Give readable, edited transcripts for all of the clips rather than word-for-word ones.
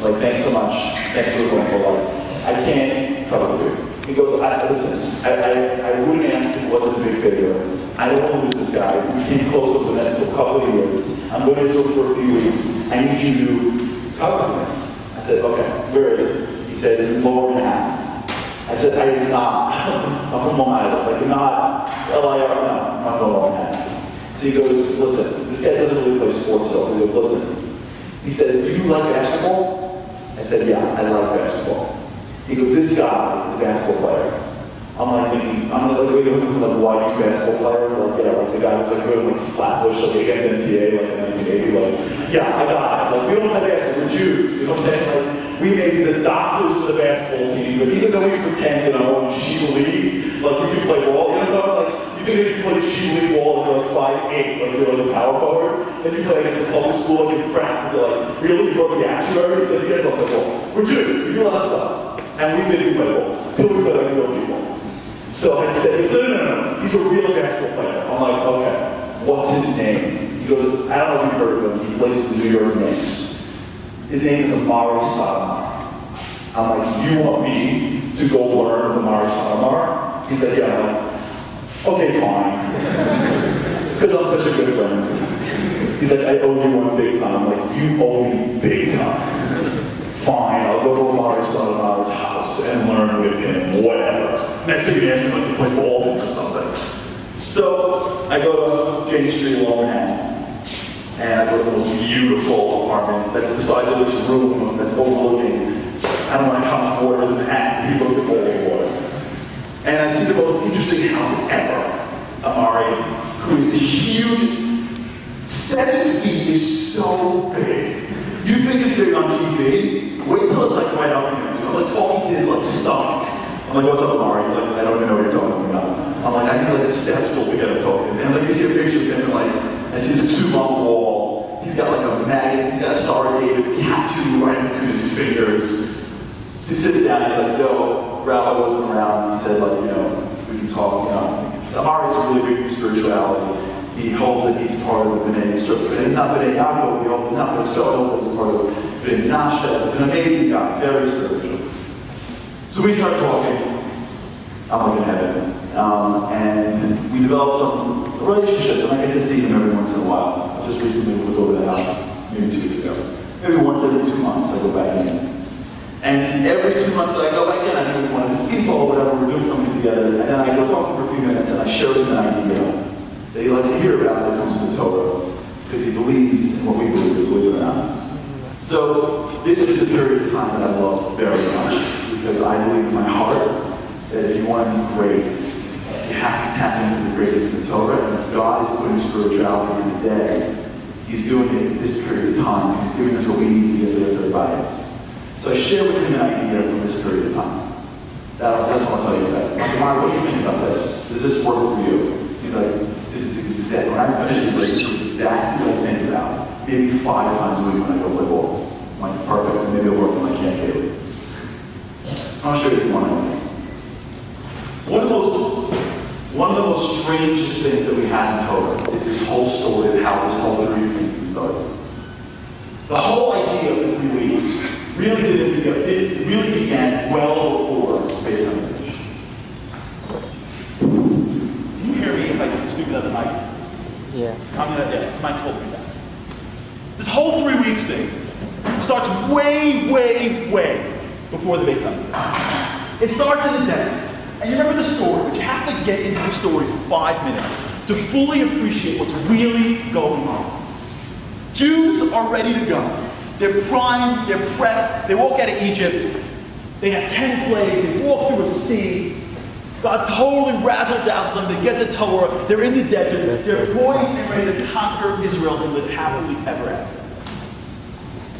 Like, thanks so much. Thanks for the phone call. Like, I can't cover for you. He goes, listen, I wouldn't ask if it wasn't a big favor. I don't want to lose this guy. We came close with him for a couple of years. I'm going to Israel for a few weeks. I need you to cover for me. I said, okay, where is it? He said, it's in Lower Manhattan. I said, I am not. I'm from Long Island. Like, not L.I.R. No, I'm not from Lower Manhattan. So he goes, listen, this guy doesn't really play sports, so he goes, listen. He says, do you like basketball? I said, yeah, I like basketball. He goes, this guy is a basketball player. I'm like, wait, why are you a basketball player? Like, yeah, like the guy was like really like Flatbush, like against NTA, like in 1980, like, yeah, I got it. Like, we don't play basketball, we're Jews, you know what I'm saying? Like, we may be the doctors for the basketball team, but even though we pretend, she believes, like, we can play ball, you know what I'm talking about? Like, you think if you play she league ball and you're like 5'8", like you're like a power forward, then you play against the public school, like in practice, they're like, really, you broke the actuaries? Like, you guys don't play ball. We're Jews, we do a lot of stuff. And we think we play ball, until we play like real people. So I said, no, he's a real basketball player. I'm like, okay, what's his name? He goes, I don't know if you've heard of him, he plays for the New York Knicks. His name is Amar'e Stoudemire. I'm like, you want me to go learn with Amar'e Stoudemire? He said, yeah. I'm like, okay, fine. Because I'm such a good friend. He's like, I owe you one big time. I'm like, you owe me big time. Fine, I'll go to Amar'e Stoudemire's house and learn with him, whatever. Next thing you ask me, like, to play ball with him or something. So, I go to Jane Street in Lower Manhattan, and I go to the most beautiful apartment that's the size of this room, that's overlooking, I don't know how much water is in Manhattan, he looks at all the water. And I see the most interesting house ever, Amar'e, who is huge. 7 feet is so big. You think it's big on TV? Wait till it's like right up against you. I'm like talking to his like stomach. I'm like, what's up, Amar'e? He's like, I don't even know what you're talking about. I'm like, I need like a step stool to get him talking. And like you see a picture of him and like, I see his tube on the wall. He's got like a magnet, he's got a Star of David tattoo right in between his fingers. So he sits down, he's like, yo, Rabbi wasn't around. He said like, we can talk, Amar'e is really big in spirituality. He holds that he's part of the B'nai Yisrael. He's not B'nai Yaakov, he's not B'nai Yisrael, he's part of B'nai Menashe. He's an amazing guy, very spiritual. So we start talking. I'm like in heaven. And we develop some relationship, and I get to see him every once in a while. I just recently was over the house, maybe 2 weeks ago. Maybe once every 2 months I go back in. And every 2 months that I go back in, I meet one of his people or whatever, we're doing something together, and then I go talking for a few minutes, and I show him an idea that he likes to hear about that comes from the Torah, because he believes in what we believe it or not. So this is a period of time that I love very much, because I believe in my heart that if you want to be great, you have to tap into the greatest in the Torah, and if God is putting spirituality today, He's doing it this period of time. He's giving us what we need to get to everybody else. So I share with him an idea from this period of time. That's what I'll tell you about. Amar'e, what do you think about this? Does this work for you? He's like, this is exactly, when I finish this is exactly what I think about. Maybe 5 times a week when I go play ball. I'm like, perfect, maybe it'll work when I can't get it. I'll show you one. One of the most strangest things that we had in Torah is this whole story of how this whole 3 week thing started. The whole idea of the 3 weeks really began well before Beis Hamikdash. Can you hear me if I speak without the mic? Yeah. Mike's holding me down. This whole 3 weeks thing starts way, way, way before the Beis Hamikdash. It starts in the desert. And you remember the story, but you have to get into the story for 5 minutes to fully appreciate what's really going on. Jews are ready to go. They're primed, they're prepped, they walk out of Egypt. They had 10 plagues, they walk through a sea. God totally razzle-dazzles them, they get the Torah, they're in the desert, they're poised and ready to conquer Israel and live happily ever after.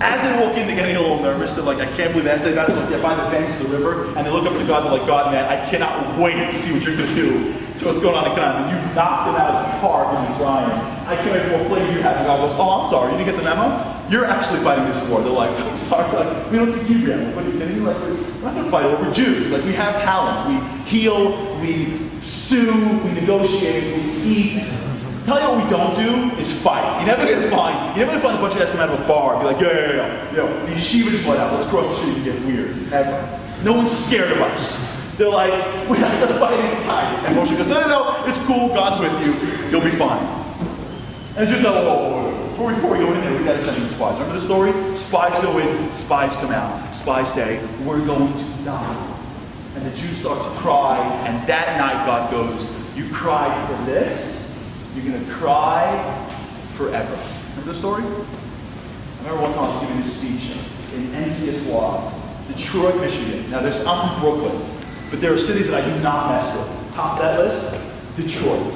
As they walk in, they're getting a little nervous. They're like, I can't believe it. As they got they're by the banks of the river, and they look up to God, they're like, God, man, I cannot wait to see what you're going to do to what's going on in Canaan. And you knocked them out of the park in Mitzrayim. I can't wait for more plagues you have. And God goes, oh, I'm sorry, you didn't get the memo? You're actually fighting this war. They're like, I'm sorry, like, we don't speak Hebrew. What are you kidding me? Like, we're not going to fight over Jews. Like, we have talents. We heal, we sue, we negotiate, we eat. Tell you what we don't do is fight. You're never gonna find a bunch of guys come out of a bar and be like, yeah. The yeshiva just let out. Let's cross the street and get weird. Ever. No one's scared of us. They're like, we have to fight any time. And Moshe goes, no, it's cool. God's with you. You'll be fine. And it's just before we go in there, we gotta send in spies. Remember the story? Spies go in, spies come out. Spies say, we're going to die. And the Jews start to cry, and that night God goes, you cried for this, you're gonna cry forever. Remember the story? I remember one time I was giving this speech in NCSY, Detroit, Michigan. Now I'm from Brooklyn, but there are cities that I do not mess with. Top of that list, Detroit.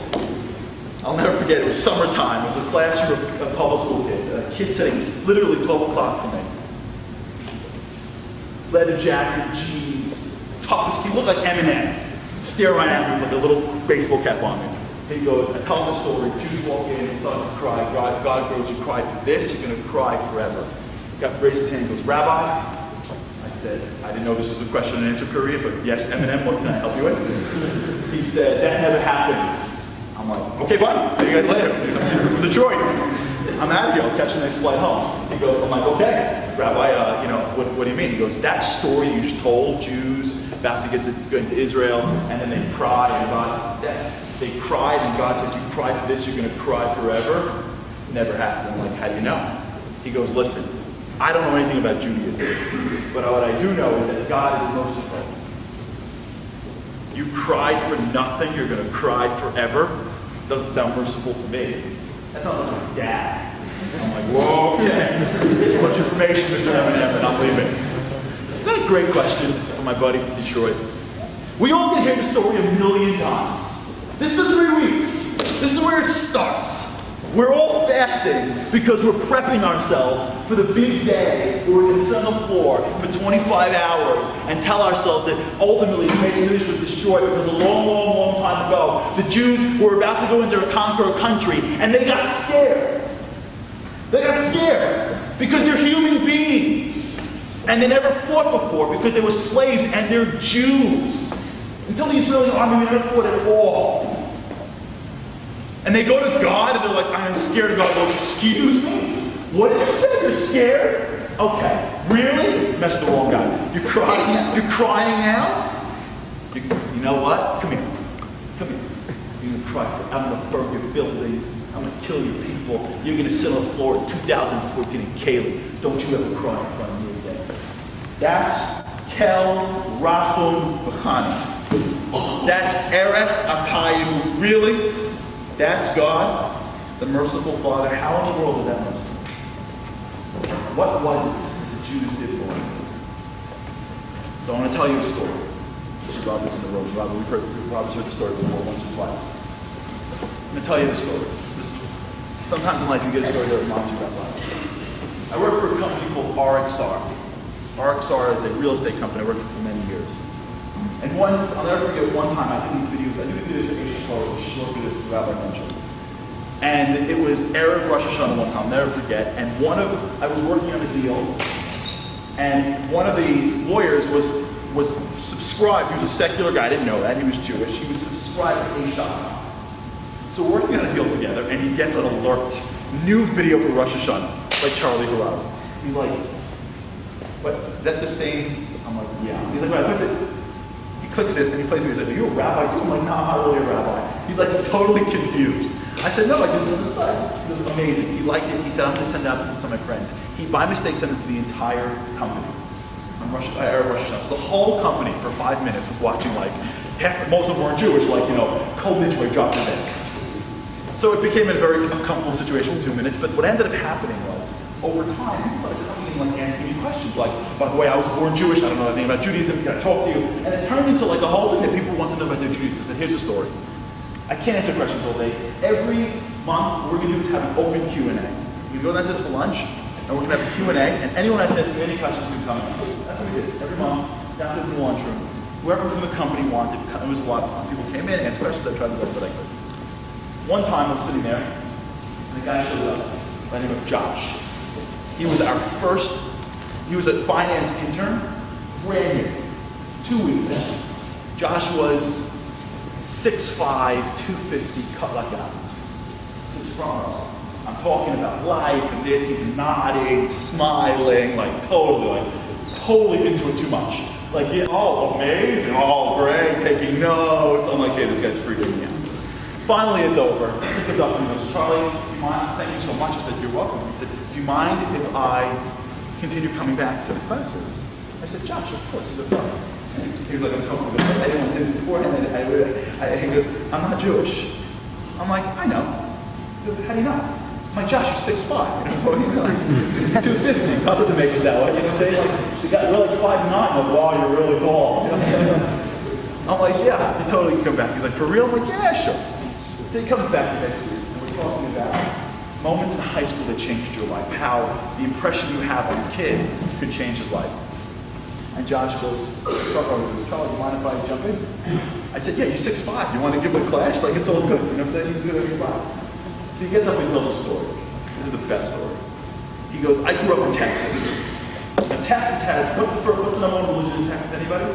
I'll never forget, it was summertime. It was a classroom of public school kids. And a kid sitting literally 12 o'clock from me. Leather jacket, jeans, toughest kid, looked like Eminem. Staring right at me with like a little baseball cap on me. He goes, I tell him the story, Jews walk in, and start to cry. God goes, you cried for this, you're going to cry forever. God raised his hand and goes, Rabbi, I said, I didn't know this was a question and answer period, but yes, Eminem, what can I help you with? He said, that never happened. I'm like, okay, fine. See you guys later. I'm from Detroit. I'm out of here. I'll catch the next flight home. He goes, I'm like, okay, Rabbi, what do you mean? He goes, that story you just told, Jews about to go into Israel, and then they cry, and they cried, and God said, you cried for this, you're going to cry forever. Never happened. I'm like, how do you know? He goes, listen, I don't know anything about Judaism, but what I do know is that God is merciful. You cried for nothing, you're going to cry forever. Doesn't sound merciful to me. That sounds like my dad. I'm like, whoa, okay. There's so much information, Mr. Eminem, and I'm leaving. Is that a great question from my buddy from Detroit? We all get hear the story a million times. This is the 3 weeks. This is where it starts. We're all fasting because we're prepping ourselves for the big day where we're going to sit on the floor for 25 hours and tell ourselves that ultimately the nation of Israel was destroyed because a long time ago, the Jews were about to go into a conquer a country and they got scared. They got scared because they're human beings and they never fought before because they were slaves and they're Jews. Until the Israeli army never fought at all. And they go to God and they're like, I am scared of God. Goes, excuse me? What did you say? You're scared? Okay. Really? You messed with the wrong guy. You're crying now? You're crying now? You know what? Come here. Come here. You're going to cry for, I'm going to burn your buildings. I'm going to kill your people. You're going to sit on the floor in 2014 in Kaylee. Don't you ever cry in front of me again. That's Kel Rachum V'chani. That's Erech Akayim. Really? That's God, the merciful Father. How in the world is that merciful? What was it that the Jews did for him? So I want to tell you a story. Mr. Robert's in the room. Robert's heard the story before, once or twice. I'm going to tell you the story. Sometimes in life you get a story that reminds you about life. I work for a company called RXR. RXR is a real estate company I worked for many years. And once, I'll never forget one time I did these videos for Asian College, short videos to Rabbi mentioned. And it was Erev Rosh Hashanah one time, I'll never forget. And I was working on a deal, and one of the lawyers was subscribed. He was a secular guy, I didn't know that, he was Jewish. He was subscribed to Asian. So we're working on a deal together, and he gets an alert. New video for Rosh Hashanah, like Charlie Harari. He's like, what, that the same? I'm like, yeah. He's like, well, I clicked it. He clicks it, and he plays it. He's like, are you a rabbi too? I'm like, no, I'm not really a rabbi. He's like totally confused. I said, no, I did this on the side. He goes, amazing. He liked it. He said, I'm going to send it out to some of my friends. He, by mistake, sent it to the entire company. Erev Rosh Hashanah. So the whole company, for 5 minutes, was watching, like, most of them weren't Jewish, like, Cole Midway dropped their heads. So it became a very uncomfortable situation for 2 minutes, but what ended up happening was, over time, he started coming and asking me questions, like, by the way, I was born Jewish, I don't know anything about Judaism, can I talk to you? And it turned into like a whole thing that people want to know about their Judaism. I said, here's the story. I can't answer questions all day. Every month, what we're going to do is have an open Q&A. We go downstairs for lunch, and we're going to have a Q&A, and anyone that says any questions can come in. That's what we did. Every month, downstairs in the lunchroom. Whoever from the company wanted, it was a lot of fun. People came in, asked questions, I tried the best that I could. One time I was sitting there, and a guy showed up by the name of Josh. He was a finance intern, brand new, 2 weeks in. Josh was 6'5", 250, cut like that. He's from Roswell. I'm talking about life and this. He's nodding, smiling, like totally into it too much. Like, yeah, oh, amazing, oh, great, taking notes. I'm like, hey, this guy's freaking me out. Finally, it's over. He comes up and he goes, Charlie, do you mind? Thank you so much. I said, you're welcome. He said, do you mind if I continue coming back to the classes? I said, Josh, of course. He goes, no. He was like, I'm comfortable. I didn't want to do this beforehand. He goes, I'm not Jewish. I'm like, I know. He goes, how do you know? I'm like, Josh, you're 6'5", you know what I'm talking about? 250. God doesn't make us that way, you know what I'm saying? Like, we're like 5'9", like, wow, you're really tall. You know? I'm like, yeah, you totally can come back. He's like, for real? I'm like, yeah, sure. So he comes back the next week, and we're talking about moments in high school that changed your life, how the impression you have on a kid could change his life. And Josh goes, Charles, you mind if I jump in? I said, yeah, you're 6'5". You want to give a class? Like, it's all good. You know what I'm saying? You can do whatever you want. So he gets up and tells a story. This is the best story. He goes, I grew up in Texas. And Texas has, what's the number one religion in Texas? Anybody?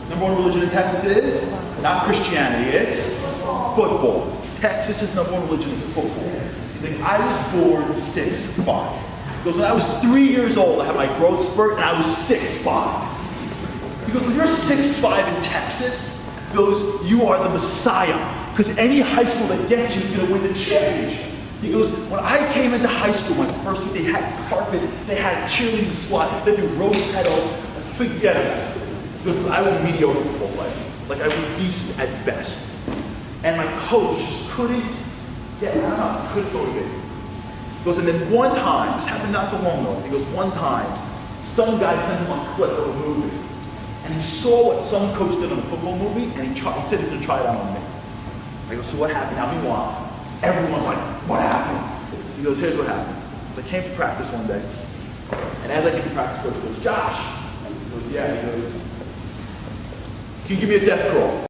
Number one religion in Texas is? Not Christianity, it's football. Texas's number one religion is football. He's like, I was born 6'5". He goes, when I was 3 years old, I had my growth spurt, and I was 6'5". He goes, when you're 6'5" in Texas, he goes, you are the Messiah. Because any high school that gets you is going to win the championship. He goes, when I came into high school, my first week, they had carpet, they had cheerleading squad, they did rose petals, forget about it. He goes, I was a mediocre football player. Like, I was decent at best. And my coach just couldn't motivate me. He goes, and then one time, this happened not too long ago, he goes, one time, some guy sent him a clip of a movie. And he saw what some coach did on a football movie, and he said he's going to try it out on me. I go, so what happened? Now meanwhile, everyone's like, what happened? So he goes, here's what happened. So I came to practice one day, and as I came to practice, coach goes, Josh. He goes, yeah. He goes, can you give me a death crawl?